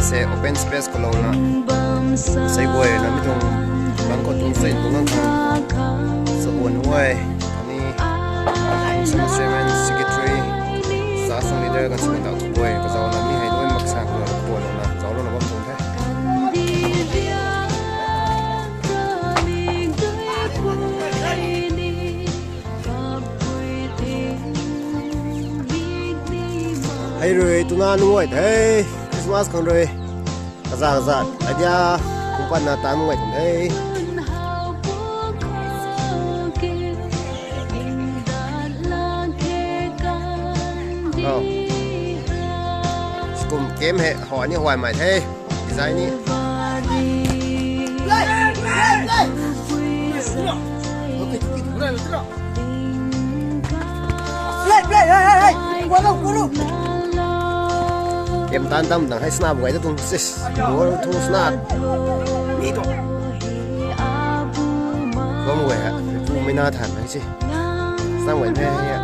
se open space ko long na sai boy na mi tung bang ko tung sai tung ang so on way ni sama chairman secretary sa song leader kan sung tau boy ko zaw na mi hai doi mak sa ko ko na zaw lo na bom tung the hay rồi tụi nó nuôi thế Christmas còn rồi kaza kaza aja kumpan na tan nuôi thế cùng kiếm hệ họ như hoài mày thế design đi em tan tâm đằng hay snap vậy đó tung tung snap đi đó có một cái phụ mới na thản đấy chứ sang vậy thế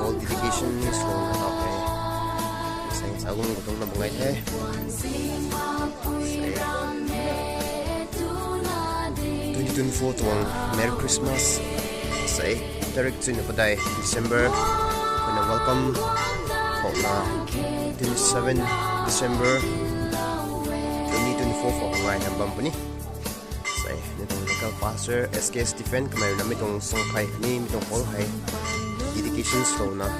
all dedication slow na okay isang sagong gutong na bungay te say 2024 tuwang Merry Christmas say direct to na paday December when welcome po na 27 December 2024 for ngayon ng bampuni say nitong local pastor SK Stephen kamay namin itong songkay ni itong call hay dedication slow na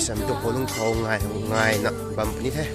isang ito polong tao ngay na bampuni he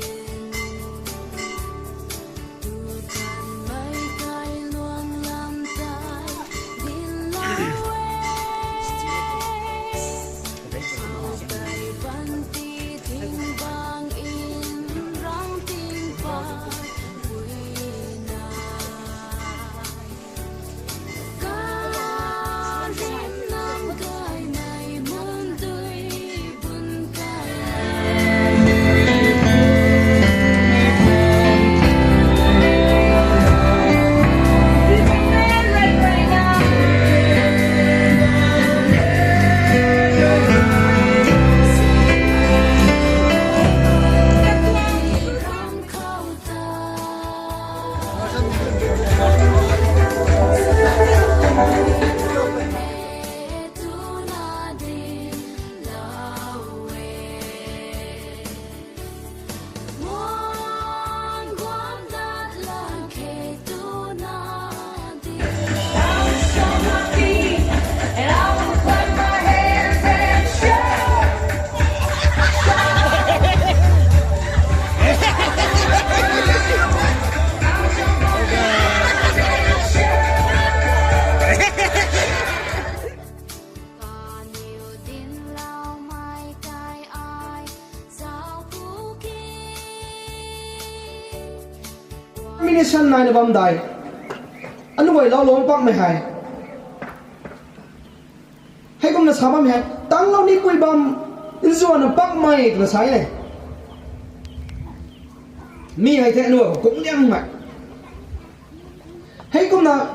Mission này bầm đại, anh quay lao lông băng mày hay không là sao bầm hay, tăng lao đi quay bầm, in rồi nó băng mày là sai này, mi hay thế nữa cũng nhang mày, hay không là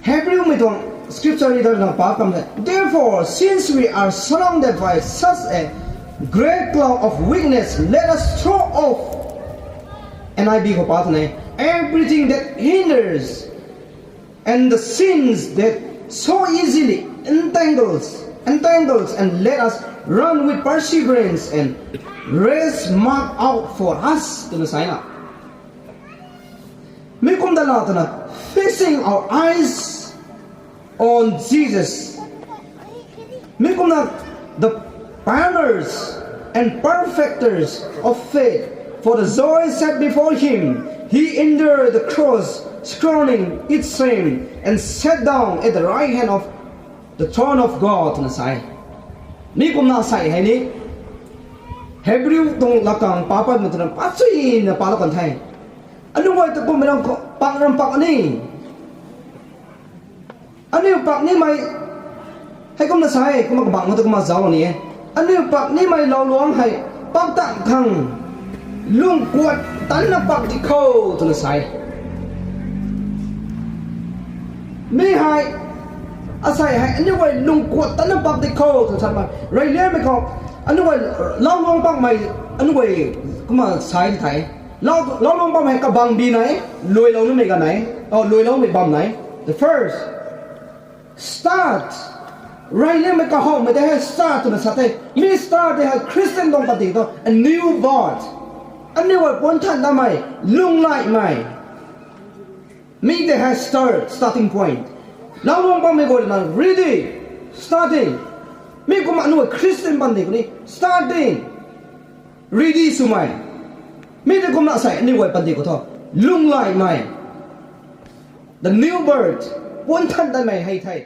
Hebrew mày tuang scripture reader là pa cầm này, therefore since we are surrounded by such a great cloud of witness, let us throw off, and I be everything that hinders and the sins that so easily entangles, and let us run with perseverance and race marked out for us. To sign up. Mikum dalatana, fixing our eyes on Jesus. Mikum na the pioneers and perfecters of faith, for the joy set before him, he endured the cross, scorning its shame, and sat down at the right hand of the throne of God. Ni kum na sai hai ni Hebrew tong lakang papa mo tan pasui na palakan thai. Ano wai ta kum merang pangram pak ni. Ano pak ni mai hay kum na sai kum bang mo ta kum ma jaw ni. Ano pak ni mai lao luang hay pak tang khang lung kuat tan na pak di ko to na sai. Mi hai asai hai anh quay lung cuột tấn bắp đi khô thằng sao mà rồi lên mày còn anh quay lâu long băng mày anh quay cũng mà sai thì thấy lâu long băng mày cả bằng đi này lùi lâu nó mày cả này lùi lâu mày bầm này the first start rồi lên mày cả home mày để start từ sao thế mi start để Christian đông bát đi đó a new birth anh quay bốn thằng đó mày lung lại mày mi để starting point. Lao long bang me gọi là ready starting me cũng mà nuôi Christian band này cũng starting ready su mai me để cũng là sai anh nuôi band này cũng thôi lung lại mày the new birth bốn thân đây mày hay thay.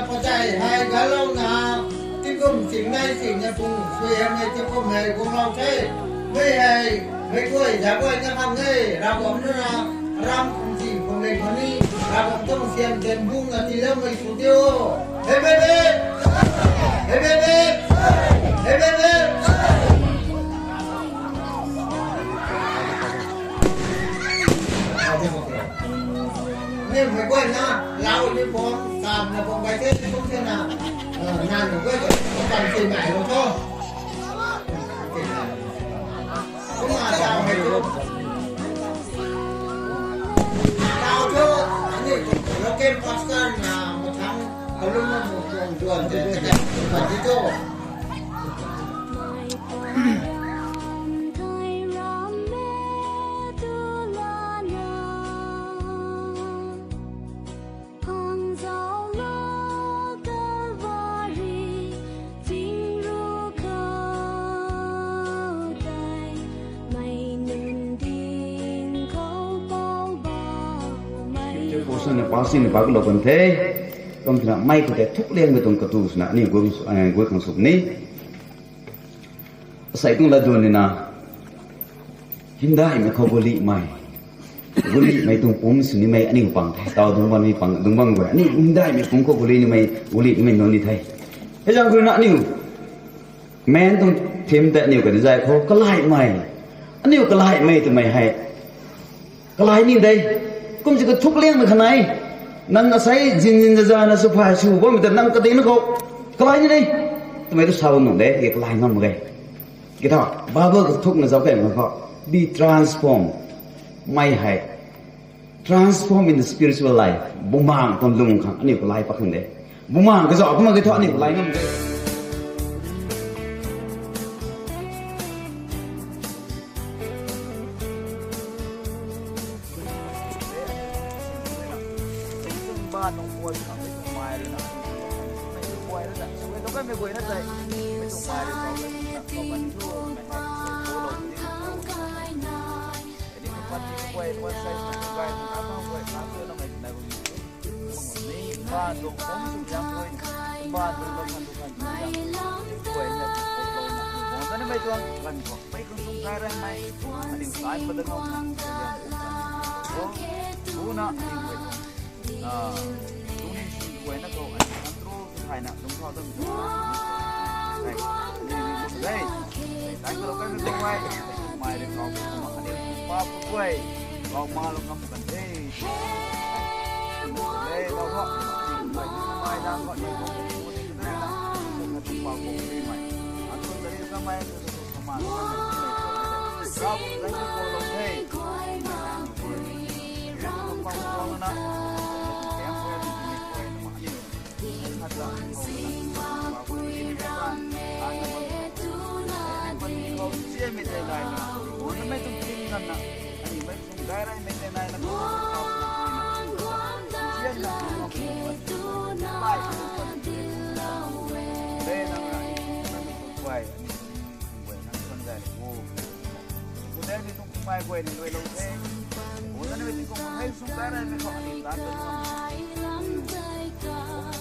พอใจให้กะเล่านาที่กุมสิ่งในสิ่งในปุ่งช่วยให้ที่กุมให้กุมเราใช้ไม่ให้ไม่กล้วยอย่ากล้วยจะทำให้เราผมนี่นะรำคุมสิ่งคนในคนนี้เราผมต้องเสียงเต็มบุ้งนาทีแล้วไม่สุดเดียวเฮ้ยเบ๊ะเฮ้ยเบ๊ะเฮ้ยเบ๊ะนี่ไม่กล้วยนะเรานี่ผมตามนะผมไปเที่ยวทุกเที่ยวนะงานผมก็จะทำสิ่งใหม่ลงโทษผมมาดาวให้ทุกดาวทุกอันนี้เราเก็บพัสดุนะมาทำเขาลุ่มมาหมดจวนจะได้ปัจจุบัน usun pasin bag lo kan the tom kina mai ko te thuk leng me tong ka tu sna ni go kang sup ni sai tung la don ni na hindai me ko boli mai mai tung pum su ni mai ani pang thai taw dung ban mi pang dung bang go ani hindai me pum ko boli ni mai non ni thai he jang ko na ni men tung thêm te ni ko dai ko ka lai mai ani ka lai mai tu mai hai ka lai ni dai kum ji ko thuk leng me khanai nang asai jin ja na su pha su bo mi ta nang ka dei na ko ka lai ni dai tu mai tu sao ngom dai ke ka lai ngam ge ke ta ba ba ko thuk na jaw ke ma ko be transformed mai hai transform in the spiritual life bumang ton lung khang ani ko lai pa khang de bumang ka jaw ko ma ke tho ani ko lai ngam ge ba nông quay nó mới trồng mai rồi nè mấy trồng quay đó là suy nó cái mấy quay nó đây mấy trồng mai rồi có bên thu mày hay số lô cái đi cái đi cái quay xây cái quay thì nó không quay nó cứ nó mày này cũng đi ba trồng bốn trồng giang thôi ba trồng nó thành quay này một lô nè còn cái nó mấy trồng gần khoảng mấy con sông cái ra mày đi cái bên đó không bố nó đúng nên quay nó cầu anh control phải nè đúng theo từng này đây đánh cái cái bên ngoài mày để có mà anh em qua quay vào mà nó ngắm cảnh đây đây đâu có mày đang gọi điện đây là một cái vào cùng đi mày anh không thấy cái mày mà sao đánh cái cầu lông đây không phong nó mai quay thì nuôi lâu thế, bố nó nuôi thì cũng hay sung cái này mới gọi là ta được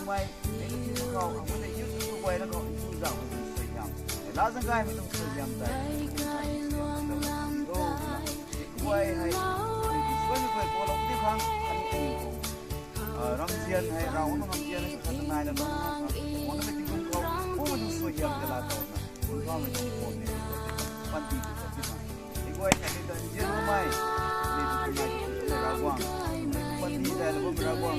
mai cái gì nó không có thể giúp nó quay nó gọi chú giàu mình sửa nhầm, lá răng gai mình không sửa nhầm đấy, quay hay quay qua lâu tiếp không, rong chiên hay rau nó rong chiên hay thằng này là nó bố nó mới tính không không, bố mình sửa nhầm cái là tốt, không có mình không ổn định, quan trọng quay nhà đi tới riêng hôm nay đi từ nhà ra quang, quan đi ra là bơm ra quang.